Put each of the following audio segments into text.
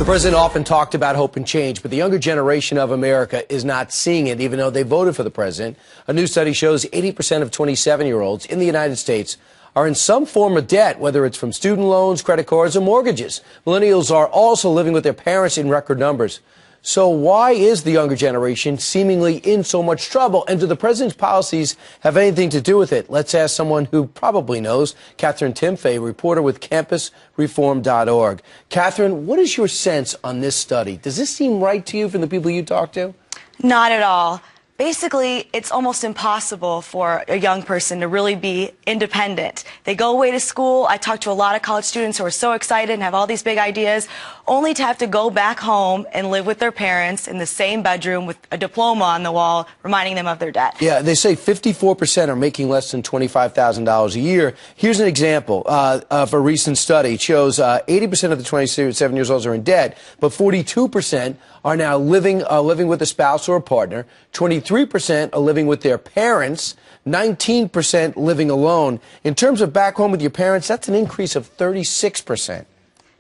The president often talked about hope and change, but the younger generation of America is not seeing it, even though they voted for the president. A new study shows 80% of 27-year-olds in the United States are in some form of debt, whether it's from student loans, credit cards, or mortgages. Millennials are also living with their parents in record numbers. So why is the younger generation seemingly in so much trouble? And do the president's policies have anything to do with it? Let's ask someone who probably knows. Catherine Timfey, reporter with campusreform.org. Catherine, what is your sense on this study? Does this seem right to you from the people you talk to? Not at all. Basically, it's almost impossible for a young person to really be independent. They go away to school. I talk to a lot of college students who are so excited and have all these big ideas, only to have to go back home and live with their parents in the same bedroom with a diploma on the wall reminding them of their debt. Yeah, they say 54% are making less than $25,000 a year. Here's an example of a recent study. It shows 80% of the 27 years old are in debt, but 42% are now living with a spouse or a partner. 23% are living with their parents. 19% living alone. In terms of back home with your parents, that's an increase of 36%.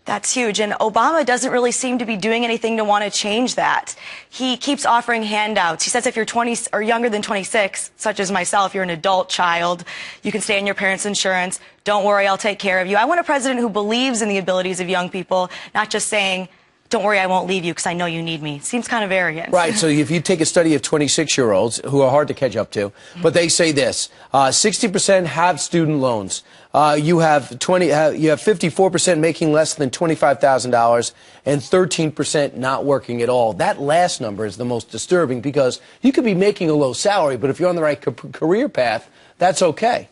That's huge, and Obama doesn't really seem to be doing anything to want to change that. He keeps offering handouts. He says if you're 20 or younger than 26, such as myself, you're an adult child, you can stay on your parents' insurance. Don't worry, I'll take care of you. I want a president who believes in the abilities of young people, not just saying, don't worry, I won't leave you because I know you need me. Seems kind of arrogant. Right. So if you take a study of 26-year-olds who are hard to catch up to, but they say this: 60% have student loans. You have 54% making less than $25,000, and 13% not working at all. That last number is the most disturbing because you could be making a low salary, but if you're on the right career path, that's okay.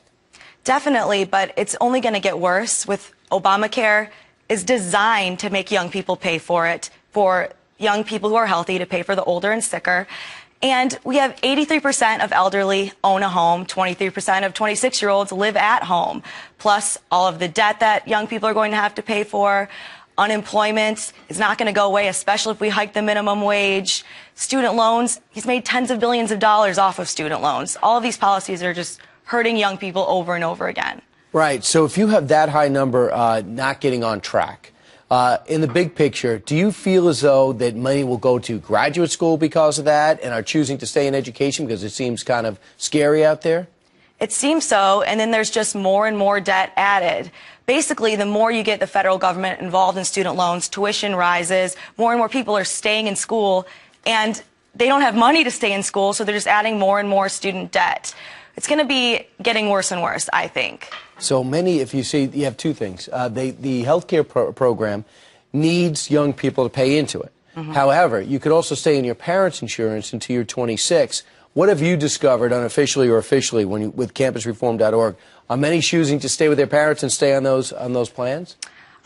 Definitely, but it's only going to get worse with Obamacare. Is designed to make young people pay for it, for young people who are healthy to pay for the older and sicker. And we have 83% of elderly own a home, 23% of 26-year-olds live at home, plus all of the debt that young people are going to have to pay for. Unemployment is not going to go away, especially if we hike the minimum wage. Student loans, he's made tens of billions of dollars off of student loans. All of these policies are just hurting young people over and over again. Right. So if you have that high number not getting on track, in the big picture, do you feel as though that money will go to graduate school because of that and are choosing to stay in education because it seems kind of scary out there? It seems so, and then there's just more and more debt added. Basically, the more you get the federal government involved in student loans, tuition rises, more and more people are staying in school, and they don't have money to stay in school, so they're just adding more and more student debt. It's going to be getting worse and worse, I think. So many, if you see, you have two things. The health care program needs young people to pay into it. However, you could also stay in your parents' insurance until you're 26. What have you discovered, unofficially or officially, with campusreform.org? Are many choosing to stay with their parents and stay on those plans?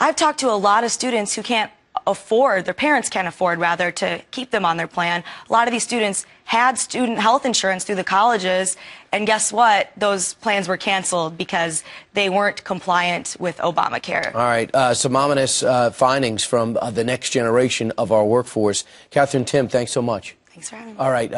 I've talked to a lot of students who can't afford, their parents can't afford, rather, to keep them on their plan. A lot of these students had student health insurance through the colleges, and guess what? Those plans were canceled because they weren't compliant with Obamacare. All right, some ominous findings from the next generation of our workforce. Catherine Tim, thanks so much. Thanks for having me. All right.